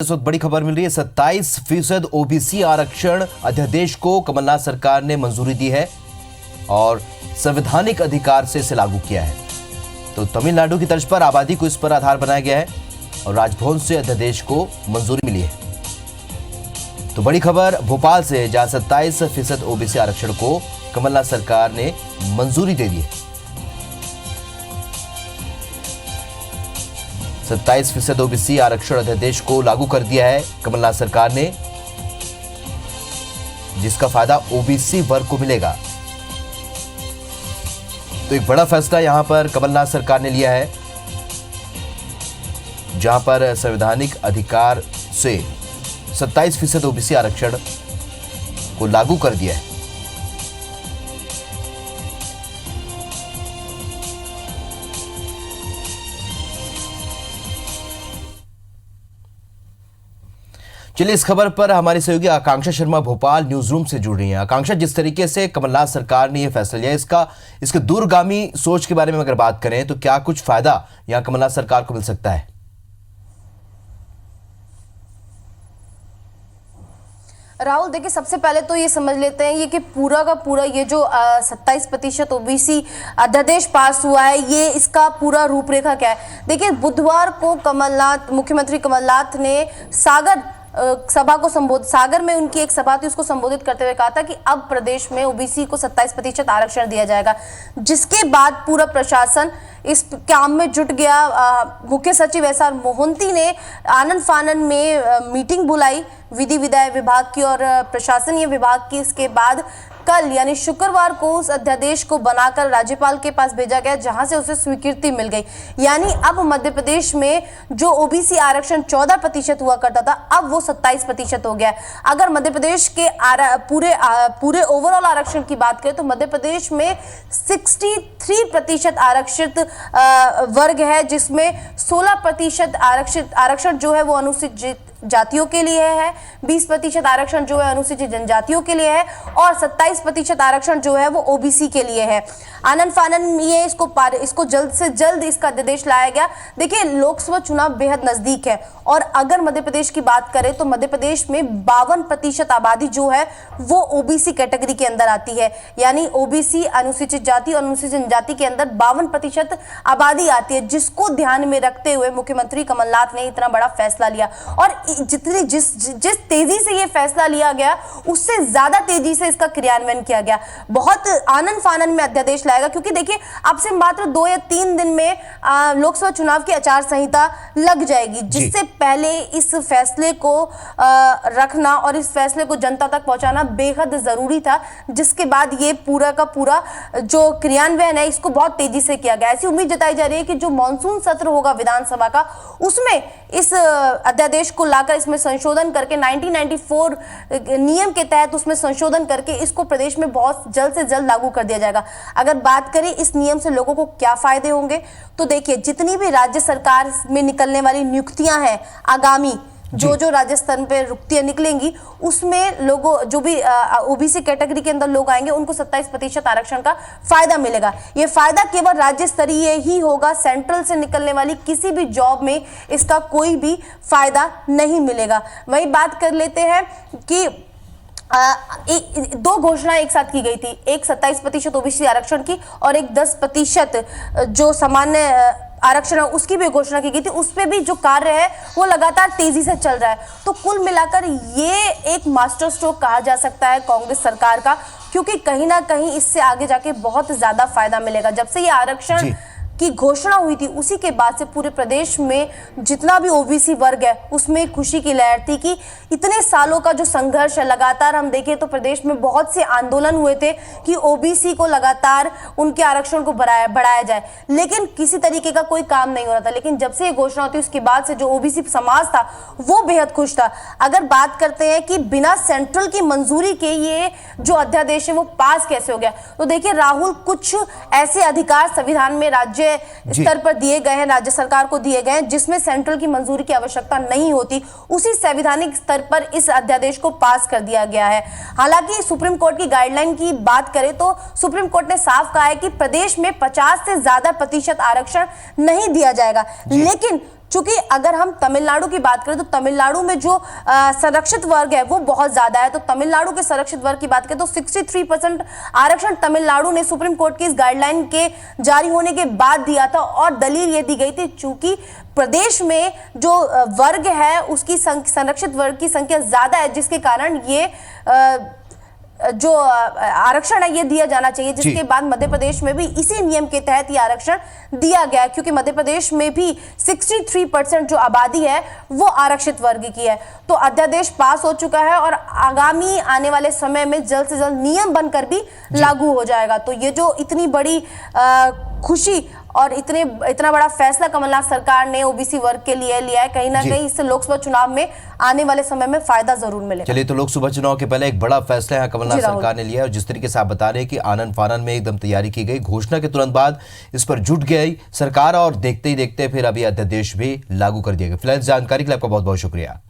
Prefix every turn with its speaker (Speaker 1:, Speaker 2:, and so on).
Speaker 1: इस वक्त बड़ी खबर मिल रही है। 27% ओबीसी आरक्षण अध्यादेश को कमलनाथ सरकार ने मंजूरी दी है और संवैधानिक अधिकार से इसे लागू किया है। तो तमिलनाडु की तर्ज पर आबादी को इस पर आधार बनाया गया है और राजभवन से अध्यादेश को मंजूरी मिली है। तो बड़ी खबर भोपाल से, जहां 27% ओबीसी आरक्षण को कमलनाथ सरकार ने मंजूरी दे दी है। 27% ओबीसी आरक्षण अध्यादेश को लागू कर दिया है कमलनाथ सरकार ने, जिसका फायदा ओबीसी वर्ग को मिलेगा। तो एक बड़ा फैसला यहां पर कमलनाथ सरकार ने लिया है, जहां पर संवैधानिक अधिकार से 27% ओबीसी आरक्षण को लागू कर दिया है। चलिए, इस खबर पर हमारी सहयोगी आकांक्षा शर्मा भोपाल न्यूज रूम से जुड़ रही हैं। आकांक्षा, जिस तरीके से कमलनाथ सरकार ने यह फैसला लिया, इसके दूरगामी सोच के बारे में अगर बात करें तो क्या कुछ फायदा यहां कमलनाथ सरकार को मिल सकता है?
Speaker 2: राहुल, देखिए, सबसे पहले तो ये समझ लेते हैं ये कि पूरा का पूरा ये जो 27% ओबीसी अध्यादेश पास हुआ है, ये इसका पूरा रूपरेखा क्या है। देखिए, बुधवार को मुख्यमंत्री कमलनाथ ने सागर में उनकी एक सभा थी, उसको संबोधित करते हुए कहा था कि अब प्रदेश में ओबीसी को 27% आरक्षण दिया जाएगा, जिसके बाद पूरा प्रशासन इस काम में जुट गया। मुख्य सचिव एसआर मोहंती ने आनन फानन में मीटिंग बुलाई विधि विधायी विभाग की और प्रशासनीय विभाग की। इसके बाद कल यानी शुक्रवार को उस अध्यादेश को बनाकर राज्यपाल के पास भेजा गया, जहां से उसे स्वीकृति मिल गई। यानी अब मध्य प्रदेश में जो ओबीसी आरक्षण 14% हुआ करता था, अब वो 27% हो गया है। अगर मध्य प्रदेश के पूरे ओवरऑल आरक्षण की बात करें तो मध्य प्रदेश में 63% आरक्षित वर्ग है, जिसमें 16% आरक्षण जो है वो अनुसूचित जातियों के लिए है, 20% आरक्षण जो है अनुसूचित जनजातियों के लिए है और 27% आरक्षण जो है वो ओबीसी के लिए है। आनन फानन ये इसको जल्द से जल्द इसका अध्यादेश लाया गया। देखिए, लोकसभा चुनाव बेहद नजदीक है और अगर मध्य प्रदेश की बात करें तो मध्य प्रदेश में 52% आबादी जो है वो ओबीसी कैटेगरी के अंदर आती है। यानी ओबीसी, अनुसूचित जाति और अनुसूचित जनजाति के अंदर 52% आबादी आती है, जिसको ध्यान में रखते हुए मुख्यमंत्री कमलनाथ ने इतना बड़ा फैसला लिया। और जिस तेजी से ये फैसला लिया गया, उससे ज्यादा तेजी से इसका क्रियान्वयन किया गया। बहुत आनन फानन में अध्यादेश लाएगा, क्योंकि देखिए, अब से मात्र 2 या 3 दिन में लोकसभा चुनाव की आचार संहिता लग जाएगी, जिससे पहले इस फैसले को रखना और इस फैसले को जनता तक पहुंचाना बेहद जरूरी था, जिसके बाद ये पूरा का पूरा जो क्रियान्वयन है इसको बहुत तेजी से किया गया। ऐसी उम्मीद जताई जा रही है कि जो मानसून सत्र होगा विधानसभा का, उसमें इस अध्यादेश को लाकर इसमें संशोधन करके 1994 नियम के तहत उसमें संशोधन करके इसको प्रदेश में बहुत जल्द से जल्द लागू कर दिया जाएगा। अगर बात करें इस नियम से लोगों को क्या फायदे होंगे, तो देखिए, जितनी भी राज्य सरकार में निकलने वाली नियुक्तियां हैं आगामी, जो राज्य स्तर पे नियुक्तियां निकलेंगी, उसमें लोगों जो भी ओबीसी कैटेगरी के अंदर लोग आएंगे, उनको 27% आरक्षण का फायदा मिलेगा। ये फायदा केवल राज्य स्तरीय ही होगा, सेंट्रल से निकलने वाली किसी भी जॉब में इसका कोई भी फायदा नहीं मिलेगा। वही बात कर लेते हैं कि 2 घोषणा एक साथ की गई थी, एक 27% ओबीसी आरक्षण की और एक 10% जो सामान्य आरक्षण है उसकी भी घोषणा की गई थी। उस पे भी जो कार्य है वो लगातार तेजी से चल रहा है। तो कुल मिलाकर ये एक मास्टर स्ट्रोक कहा जा सकता है कांग्रेस सरकार का, क्योंकि कहीं ना कहीं इससे आगे जाके बहुत ज्यादा फायदा मिलेगा। जब से ये आरक्षण की घोषणा हुई थी, उसी के बाद से पूरे प्रदेश में जितना भी ओबीसी वर्ग है उसमें खुशी की लहर थी कि इतने सालों का जो संघर्ष है, लगातार हम देखें तो प्रदेश में बहुत से आंदोलन हुए थे कि ओबीसी को लगातार उनके आरक्षण को बढ़ाया जाए, लेकिन किसी तरीके का कोई काम नहीं हो रहा था। लेकिन जब से ये घोषणा होती, उसके बाद से जो ओबीसी समाज था वो बेहद खुश था। अगर बात करते हैं कि बिना सेंट्रल की मंजूरी के ये जो अध्यादेश है वो पास कैसे हो गया, तो देखिए राहुल, कुछ ऐसे अधिकार संविधान में राज्य स्तर पर दिए गए हैं, राज्य सरकार को दिए गए हैं, जिसमें सेंट्रल की मंजूरी की आवश्यकता नहीं होती। उसी संवैधानिक स्तर पर इस अध्यादेश को पास कर दिया गया है। हालांकि सुप्रीम कोर्ट की गाइडलाइन की बात करें तो सुप्रीम कोर्ट ने साफ कहा है कि प्रदेश में 50 से ज्यादा प्रतिशत आरक्षण नहीं दिया जाएगा, लेकिन चूंकि अगर हम तमिलनाडु की बात करें तो तमिलनाडु में जो संरक्षित वर्ग है वो बहुत ज्यादा है। तो तमिलनाडु के संरक्षित वर्ग की बात करें तो 63% आरक्षण तमिलनाडु ने सुप्रीम कोर्ट की इस गाइडलाइन के जारी होने के बाद दिया था, और दलील ये दी गई थी चूंकि प्रदेश में जो वर्ग है उसकी संरक्षित वर्ग की संख्या ज्यादा है, जिसके कारण ये जो आरक्षण है ये दिया जाना चाहिए, जिसके बाद मध्य प्रदेश में भी इसी नियम के तहत ये आरक्षण दिया गया, क्योंकि मध्य प्रदेश में भी 63% जो आबादी है वो आरक्षित वर्ग की है। तो अध्यादेश पास हो चुका है और आगामी आने वाले समय में जल्द से जल्द नियम बनकर भी लागू हो जाएगा। तो ये जो इतनी बड़ी खुशी और इतना बड़ा फैसला कमलनाथ सरकार ने ओबीसी वर्ग के लिए लिया है, कहीं ना कहीं इससे लोकसभा चुनाव में आने वाले समय में फायदा जरूर मिलेगा।
Speaker 1: चलिए, तो लोकसभा चुनाव के पहले एक बड़ा फैसला यहाँ कमलनाथ सरकार ने लिया है, और जिस तरीके से आप बता रहे हैं कि आनन फानन में एकदम तैयारी की गई, घोषणा के तुरंत बाद इस पर जुट गई सरकार, और देखते ही देखते फिर अभी अध्यादेश भी लागू कर दिया गया। फिलहाल जानकारी के लिए आपका बहुत बहुत शुक्रिया।